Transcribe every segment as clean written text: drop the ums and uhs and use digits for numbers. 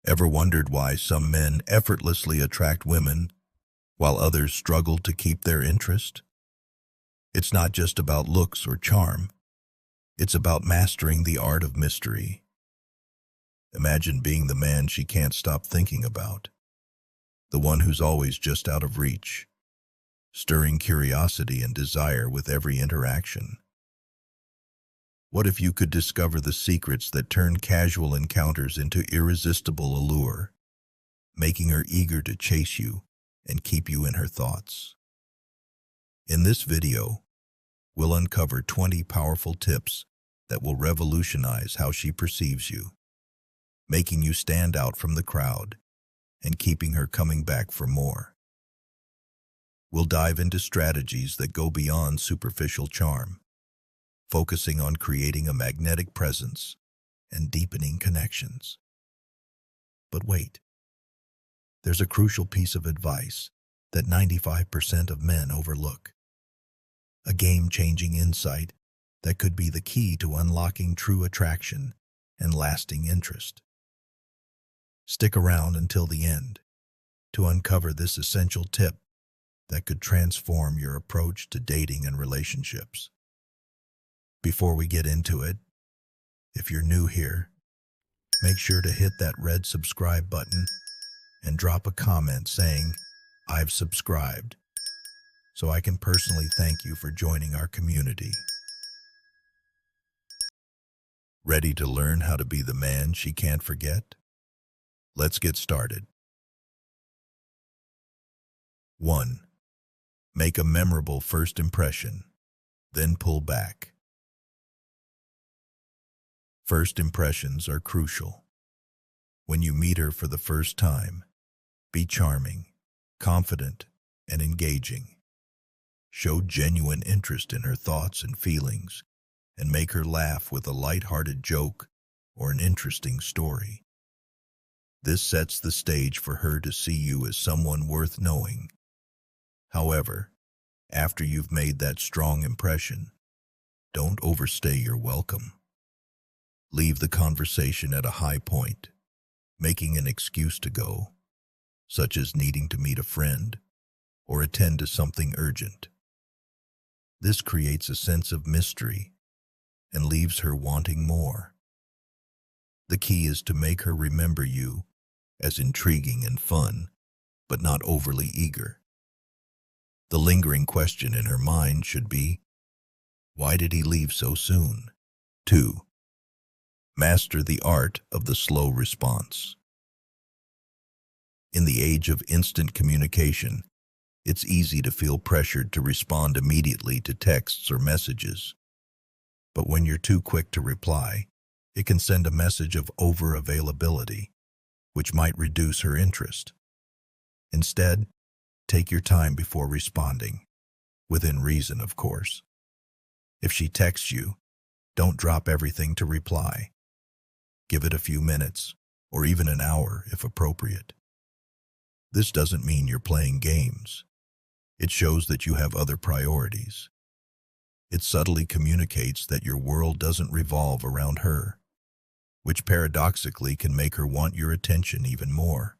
Ever wondered why some men effortlessly attract women while others struggle to keep their interest? It's not just about looks or charm. It's about mastering the art of mystery. Imagine being the man she can't stop thinking about, the one who's always just out of reach, stirring curiosity and desire with every interaction. What if you could discover the secrets that turn casual encounters into irresistible allure, making her eager to chase you and keep you in her thoughts? In this video, we'll uncover 20 powerful tips that will revolutionize how she perceives you, making you stand out from the crowd and keeping her coming back for more. We'll dive into strategies that go beyond superficial charm, focusing on creating a magnetic presence and deepening connections. But wait, there's a crucial piece of advice that 95% of men overlook. A game-changing insight that could be the key to unlocking true attraction and lasting interest. Stick around until the end to uncover this essential tip that could transform your approach to dating and relationships. Before we get into it, if you're new here, make sure to hit that red subscribe button and drop a comment saying, "I've subscribed," so I can personally thank you for joining our community. Ready to learn how to be the man she can't forget? Let's get started. 1. Make a memorable first impression, then pull back. First impressions are crucial. When you meet her for the first time, be charming, confident, and engaging. Show genuine interest in her thoughts and feelings, and make her laugh with a light-hearted joke or an interesting story. This sets the stage for her to see you as someone worth knowing. However, after you've made that strong impression, don't overstay your welcome. Leave the conversation at a high point, making an excuse to go, such as needing to meet a friend or attend to something urgent. This creates a sense of mystery and leaves her wanting more. The key is to make her remember you as intriguing and fun, but not overly eager. The lingering question in her mind should be, why did he leave so soon? 2. Master the art of the slow response. In the age of instant communication, it's easy to feel pressured to respond immediately to texts or messages. But when you're too quick to reply, it can send a message of over-availability, which might reduce her interest. Instead, take your time before responding, within reason, of course. If she texts you, don't drop everything to reply. Give it a few minutes, or even an hour if appropriate. This doesn't mean you're playing games. It shows that you have other priorities. It subtly communicates that your world doesn't revolve around her, which paradoxically can make her want your attention even more.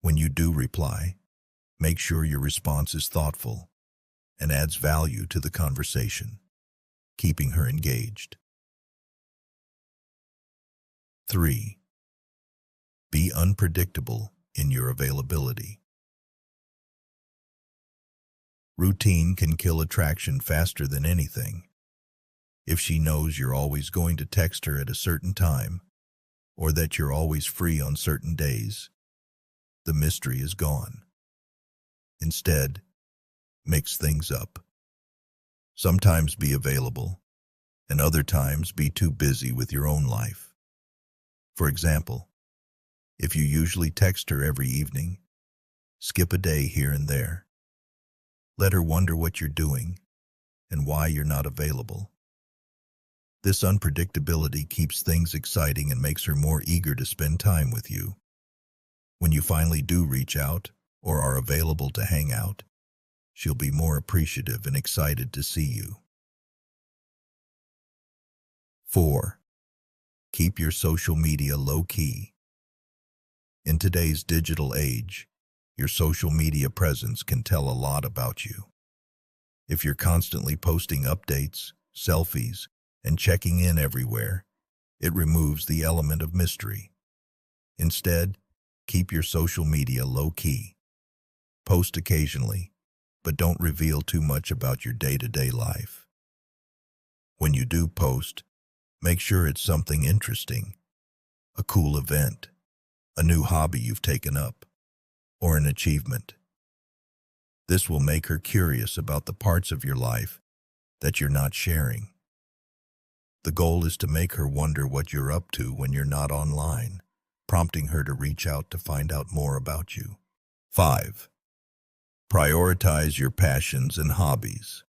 When you do reply, make sure your response is thoughtful and adds value to the conversation, keeping her engaged. 3. Be unpredictable in your availability. Routine can kill attraction faster than anything. If she knows you're always going to text her at a certain time, or that you're always free on certain days, the mystery is gone. Instead, mix things up. Sometimes be available, and other times be too busy with your own life. For example, if you usually text her every evening, skip a day here and there. Let her wonder what you're doing and why you're not available. This unpredictability keeps things exciting and makes her more eager to spend time with you. When you finally do reach out or are available to hang out, she'll be more appreciative and excited to see you. 4. Keep your social media low-key. In today's digital age, your social media presence can tell a lot about you. If you're constantly posting updates, selfies, and checking in everywhere, it removes the element of mystery. Instead, keep your social media low-key. Post occasionally, but don't reveal too much about your day-to-day life. When you do post, make sure it's something interesting, a cool event, a new hobby you've taken up, or an achievement. This will make her curious about the parts of your life that you're not sharing. The goal is to make her wonder what you're up to when you're not online, prompting her to reach out to find out more about you. 5. Prioritize your passions and hobbies.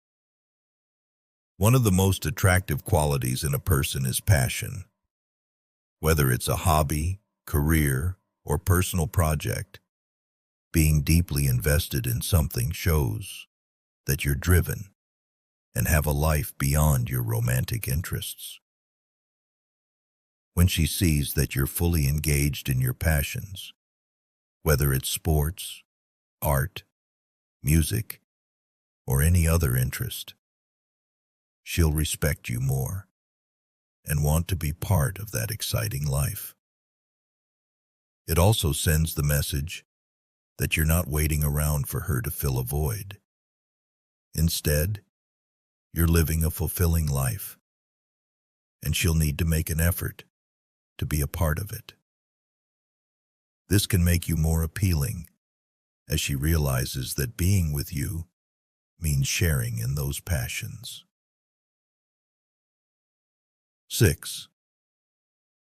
One of the most attractive qualities in a person is passion. Whether it's a hobby, career, or personal project, being deeply invested in something shows that you're driven and have a life beyond your romantic interests. When she sees that you're fully engaged in your passions, whether it's sports, art, music, or any other interest, she'll respect you more and want to be part of that exciting life. It also sends the message that you're not waiting around for her to fill a void. Instead, you're living a fulfilling life, and she'll need to make an effort to be a part of it. This can make you more appealing as she realizes that being with you means sharing in those passions. 6.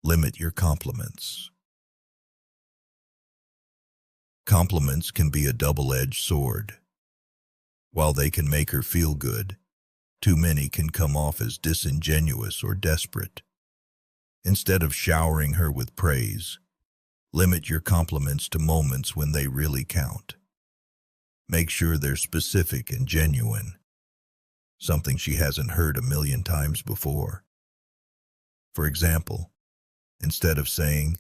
Limit your compliments. Compliments can be a double-edged sword. While they can make her feel good, too many can come off as disingenuous or desperate. Instead of showering her with praise, limit your compliments to moments when they really count. Make sure they're specific and genuine, something she hasn't heard a million times before. For example, instead of saying,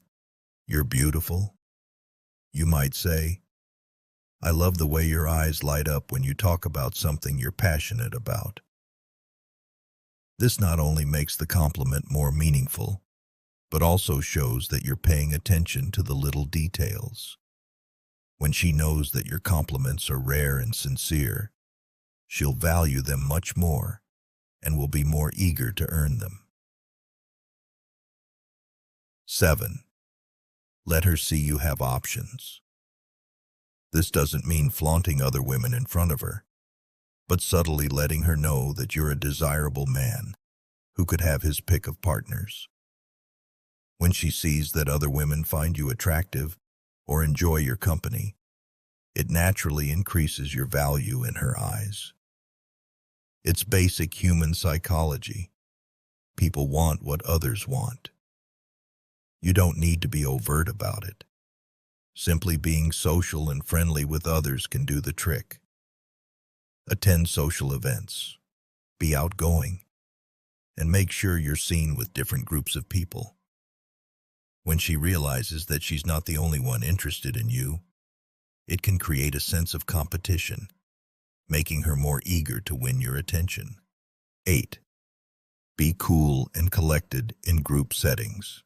"You're beautiful," you might say, "I love the way your eyes light up when you talk about something you're passionate about." This not only makes the compliment more meaningful, but also shows that you're paying attention to the little details. When she knows that your compliments are rare and sincere, she'll value them much more and will be more eager to earn them. 7. Let her see you have options. This doesn't mean flaunting other women in front of her, but subtly letting her know that you're a desirable man who could have his pick of partners. When she sees that other women find you attractive or enjoy your company, it naturally increases your value in her eyes. It's basic human psychology. People want what others want. You don't need to be overt about it. Simply being social and friendly with others can do the trick. Attend social events, be outgoing, and make sure you're seen with different groups of people. When she realizes that she's not the only one interested in you, it can create a sense of competition, making her more eager to win your attention. 8. Be cool and collected in group settings.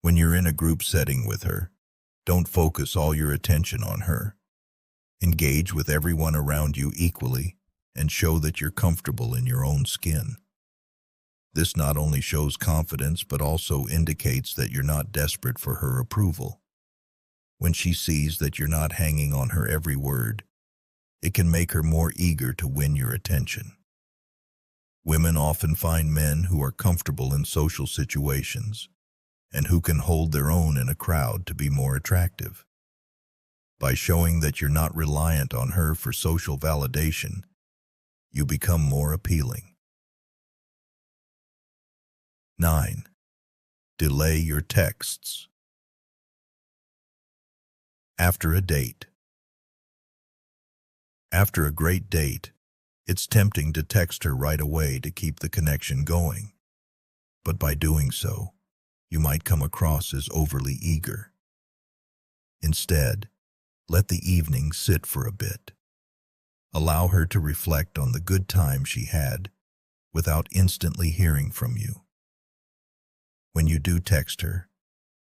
When you're in a group setting with her, don't focus all your attention on her. Engage with everyone around you equally and show that you're comfortable in your own skin. This not only shows confidence but also indicates that you're not desperate for her approval. When she sees that you're not hanging on her every word, it can make her more eager to win your attention. Women often find men who are comfortable in social situations and who can hold their own in a crowd to be more attractive. By showing that you're not reliant on her for social validation, you become more appealing. 9. Delay your texts. After a date. After a great date, it's tempting to text her right away to keep the connection going. But by doing so, you might come across as overly eager. Instead, let the evening sit for a bit. Allow her to reflect on the good time she had without instantly hearing from you. When you do text her,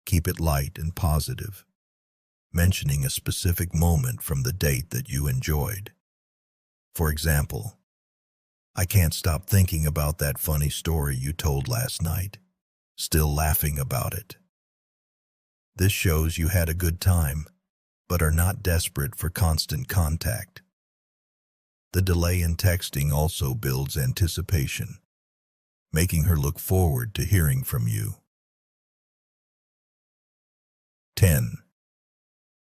keep it light and positive, mentioning a specific moment from the date that you enjoyed. For example, "I can't stop thinking about that funny story you told last night. Still laughing about it." This shows you had a good time, but are not desperate for constant contact. The delay in texting also builds anticipation, making her look forward to hearing from you. 10.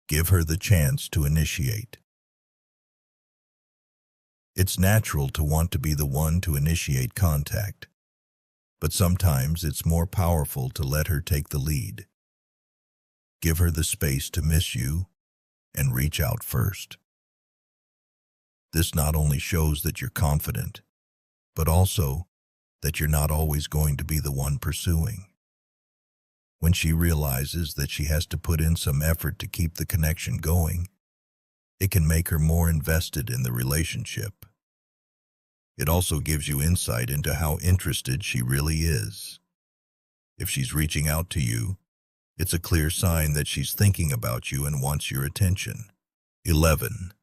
Give her the chance to initiate. It's natural to want to be the one to initiate contact, but sometimes it's more powerful to let her take the lead. Give her the space to miss you and reach out first. This not only shows that you're confident, but also that you're not always going to be the one pursuing. When she realizes that she has to put in some effort to keep the connection going, it can make her more invested in the relationship. It also gives you insight into how interested she really is. If she's reaching out to you, it's a clear sign that she's thinking about you and wants your attention. 11.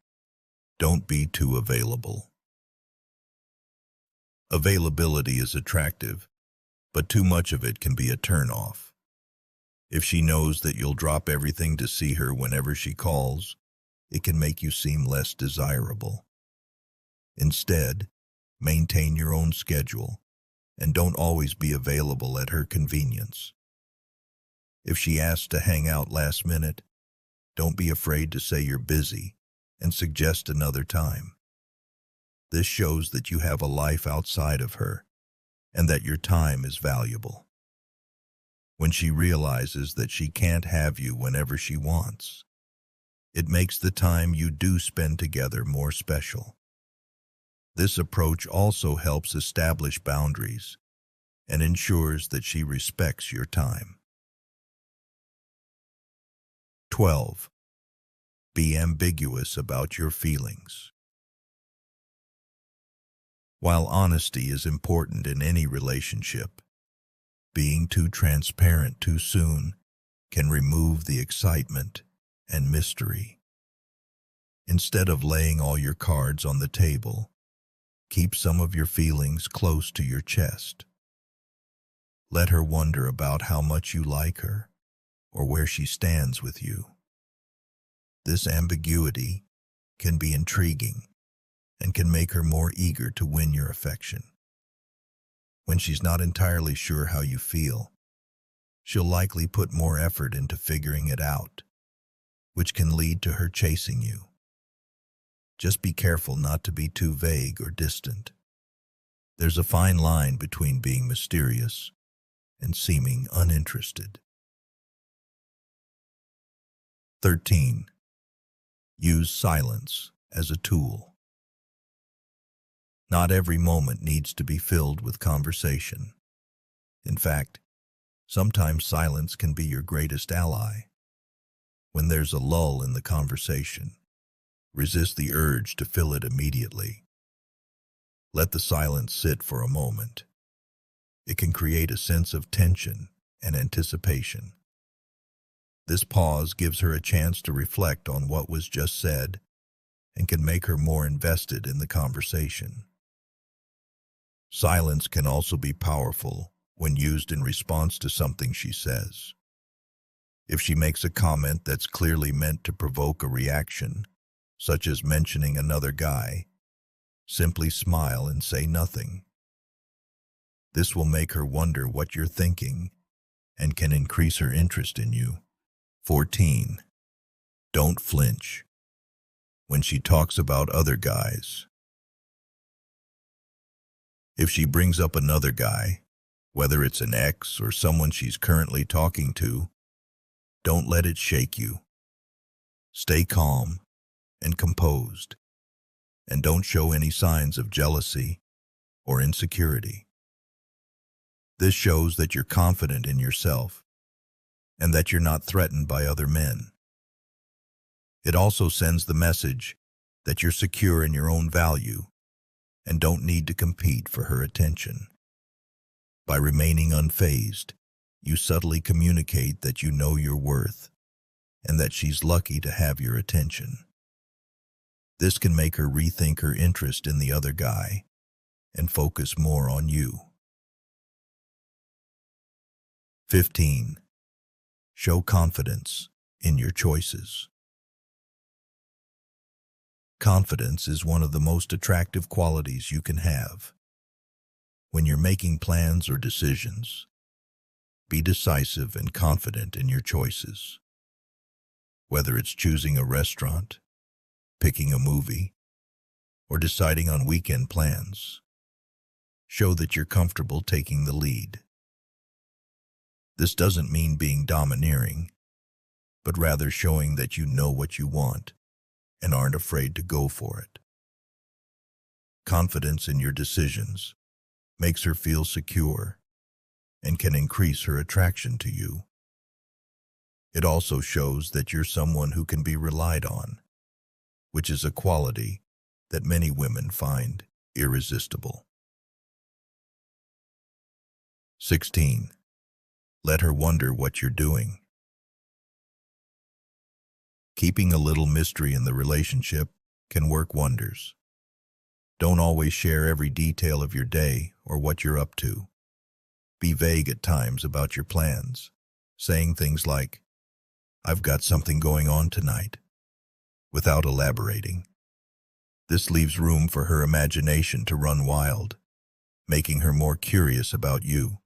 Don't be too available. Availability is attractive, but too much of it can be a turn-off. If she knows that you'll drop everything to see her whenever she calls, it can make you seem less desirable. Instead, maintain your own schedule and don't always be available at her convenience. If she asks to hang out last minute, don't be afraid to say you're busy and suggest another time. This shows that you have a life outside of her and that your time is valuable. When she realizes that she can't have you whenever she wants, it makes the time you do spend together more special. This approach also helps establish boundaries and ensures that she respects your time. 12. Be ambiguous about your feelings. While honesty is important in any relationship, being too transparent too soon can remove the excitement and mystery. Instead of laying all your cards on the table, keep some of your feelings close to your chest. Let her wonder about how much you like her or where she stands with you. This ambiguity can be intriguing and can make her more eager to win your affection. When she's not entirely sure how you feel, she'll likely put more effort into figuring it out, which can lead to her chasing you. Just be careful not to be too vague or distant. There's a fine line between being mysterious and seeming uninterested. 13. Use silence as a tool. Not every moment needs to be filled with conversation. In fact, sometimes silence can be your greatest ally. When there's a lull in the conversation, resist the urge to fill it immediately. Let the silence sit for a moment. It can create a sense of tension and anticipation. This pause gives her a chance to reflect on what was just said and can make her more invested in the conversation. Silence can also be powerful when used in response to something she says. If she makes a comment that's clearly meant to provoke a reaction, such as mentioning another guy, simply smile and say nothing. This will make her wonder what you're thinking and can increase her interest in you. 14. Don't flinch when she talks about other guys. If she brings up another guy, whether it's an ex or someone she's currently talking to, don't let it shake you. Stay calm and composed, and don't show any signs of jealousy or insecurity. This shows that you're confident in yourself and that you're not threatened by other men. It also sends the message that you're secure in your own value and don't need to compete for her attention. By remaining unfazed, you subtly communicate that you know your worth and that she's lucky to have your attention. This can make her rethink her interest in the other guy and focus more on you. 15. Show confidence in your choices. Confidence is one of the most attractive qualities you can have. When you're making plans or decisions, be decisive and confident in your choices. Whether it's choosing a restaurant, picking a movie, or deciding on weekend plans, show that you're comfortable taking the lead. This doesn't mean being domineering, but rather showing that you know what you want and aren't afraid to go for it. Confidence in your decisions makes her feel secure and can increase her attraction to you. It also shows that you're someone who can be relied on, which is a quality that many women find irresistible. 16. Let her wonder what you're doing. Keeping a little mystery in the relationship can work wonders. Don't always share every detail of your day or what you're up to. Be vague at times about your plans, saying things like, "I've got something going on tonight," without elaborating. This leaves room for her imagination to run wild, making her more curious about you.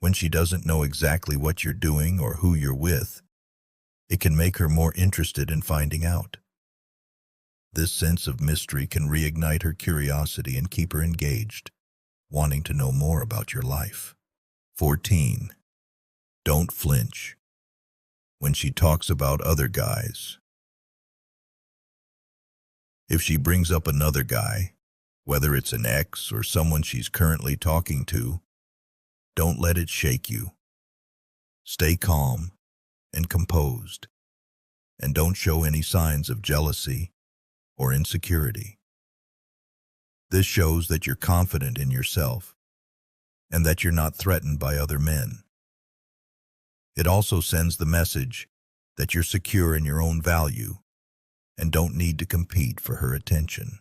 When she doesn't know exactly what you're doing or who you're with, it can make her more interested in finding out. This sense of mystery can reignite her curiosity and keep her engaged, wanting to know more about your life. 14. Don't flinch when she talks about other guys. If she brings up another guy, whether it's an ex or someone she's currently talking to, don't let it shake you. Stay calm and composed, and don't show any signs of jealousy or insecurity. This shows that you're confident in yourself and that you're not threatened by other men. It also sends the message that you're secure in your own value and don't need to compete for her attention.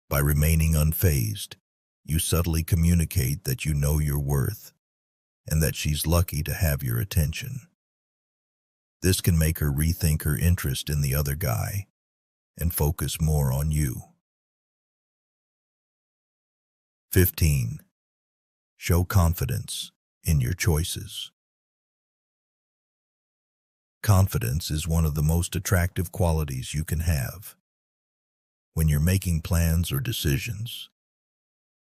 By remaining unfazed, you subtly communicate that you know your worth and that she's lucky to have your attention. This can make her rethink her interest in the other guy and focus more on you. 15. Show confidence in your choices. Confidence is one of the most attractive qualities you can have. When you're making plans or decisions,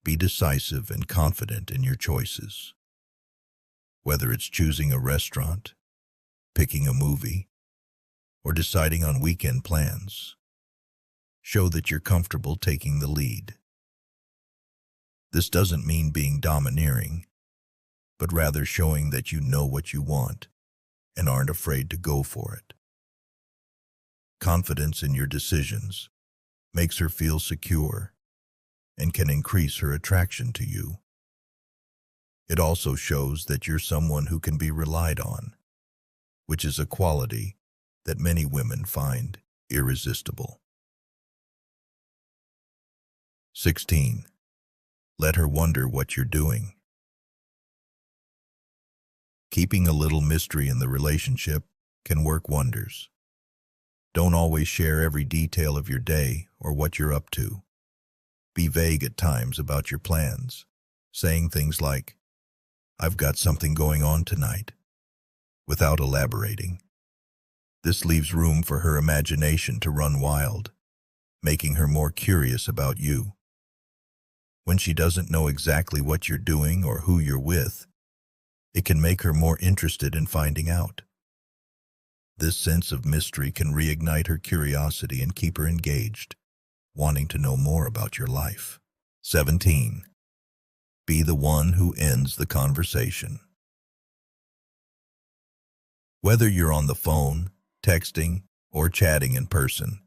be decisive and confident in your choices. Whether it's choosing a restaurant, picking a movie, or deciding on weekend plans, show that you're comfortable taking the lead. This doesn't mean being domineering, but rather showing that you know what you want and aren't afraid to go for it. Confidence in your decisions makes her feel secure and can increase her attraction to you. It also shows that you're someone who can be relied on, which is a quality that many women find irresistible. 16. Let her wonder what you're doing. Keeping a little mystery in the relationship can work wonders. Don't always share every detail of your day or what you're up to. Be vague at times about your plans, saying things like, "I've got something going on tonight," without elaborating. This leaves room for her imagination to run wild, making her more curious about you. When she doesn't know exactly what you're doing or who you're with, it can make her more interested in finding out. This sense of mystery can reignite her curiosity and keep her engaged, wanting to know more about your life. 17. Be the one who ends the conversation. Whether you're on the phone, texting, or chatting in person,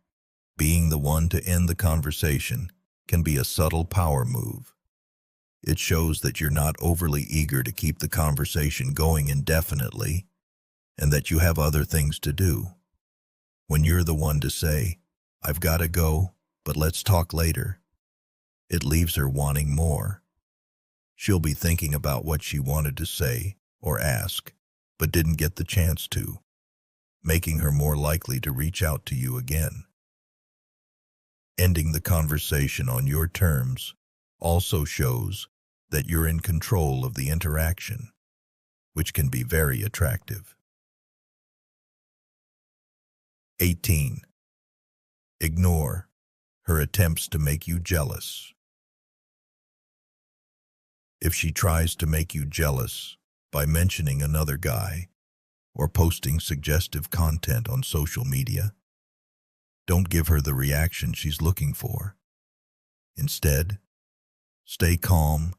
being the one to end the conversation can be a subtle power move. It shows that you're not overly eager to keep the conversation going indefinitely and that you have other things to do. When you're the one to say, "I've got to go, but let's talk later," it leaves her wanting more. She'll be thinking about what she wanted to say or ask, but didn't get the chance to, making her more likely to reach out to you again. Ending the conversation on your terms also shows that you're in control of the interaction, which can be very attractive. 18. Ignore her attempts to make you jealous. If she tries to make you jealous by mentioning another guy or posting suggestive content on social media, don't give her the reaction she's looking for. Instead, stay calm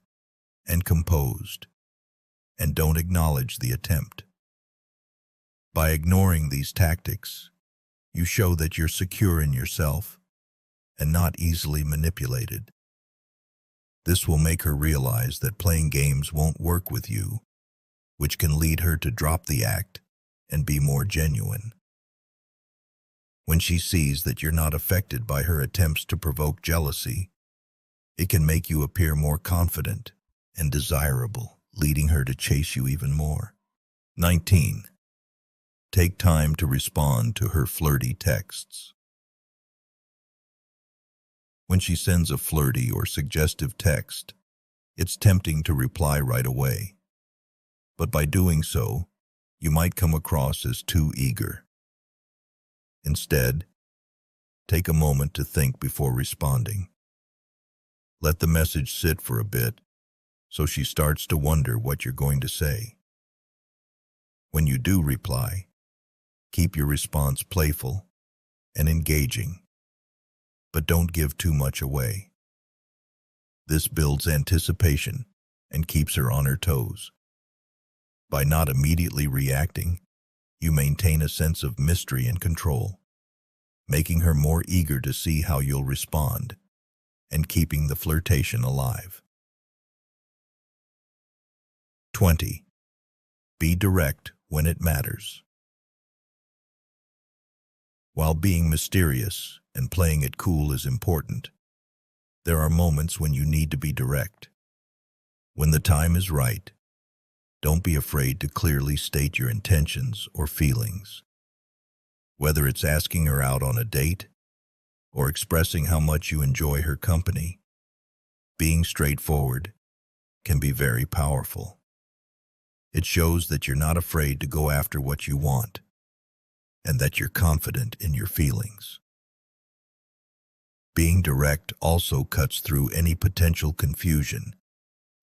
and composed, and don't acknowledge the attempt. By ignoring these tactics, you show that you're secure in yourself and not easily manipulated. This will make her realize that playing games won't work with you, which can lead her to drop the act and be more genuine. When she sees that you're not affected by her attempts to provoke jealousy, it can make you appear more confident and desirable, leading her to chase you even more. 19. Take time to respond to her flirty texts. When she sends a flirty or suggestive text, it's tempting to reply right away. But by doing so, you might come across as too eager. Instead, take a moment to think before responding. Let the message sit for a bit so she starts to wonder what you're going to say. When you do reply, keep your response playful and engaging, but don't give too much away. This builds anticipation and keeps her on her toes. By not immediately reacting, you maintain a sense of mystery and control, making her more eager to see how you'll respond and keeping the flirtation alive. 20. Be direct when it matters. While being mysterious and playing it cool is important, there are moments when you need to be direct. When the time is right, don't be afraid to clearly state your intentions or feelings. Whether it's asking her out on a date or expressing how much you enjoy her company, being straightforward can be very powerful. It shows that you're not afraid to go after what you want and that you're confident in your feelings. Being direct also cuts through any potential confusion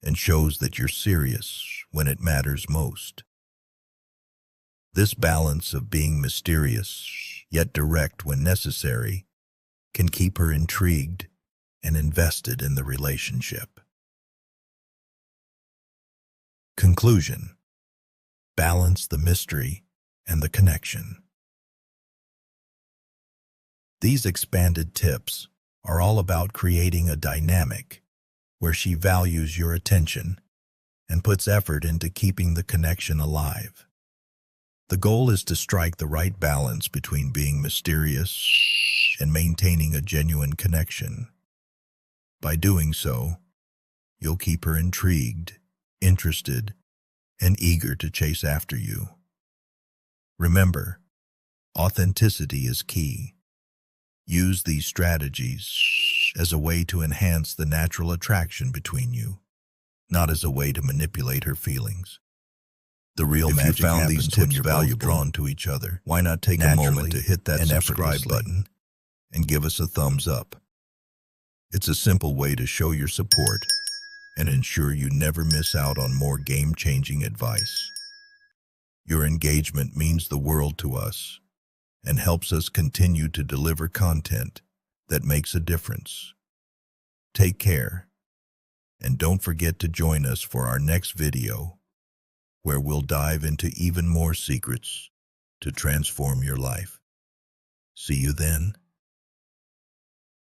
and shows that you're serious when it matters most. This balance of being mysterious yet direct when necessary can keep her intrigued and invested in the relationship. Conclusion: balance the mystery and the connection. These expanded tips are all about creating a dynamic where she values your attention and puts effort into keeping the connection alive. The goal is to strike the right balance between being mysterious and maintaining a genuine connection. By doing so, you'll keep her intrigued, interested, and eager to chase after you. Remember, authenticity is key. Use these strategies as a way to enhance the natural attraction between you, not as a way to manipulate her feelings. The real magic happens when you found these tips valuable, drawn to each other. Why not take a moment to hit that subscribe button and give us a thumbs up? It's a simple way to show your support and ensure you never miss out on more game-changing advice. Your engagement means the world to us and helps us continue to deliver content that makes a difference. Take care And don't forget to join us for our next video, where we'll dive into even more secrets to transform your life. See you then.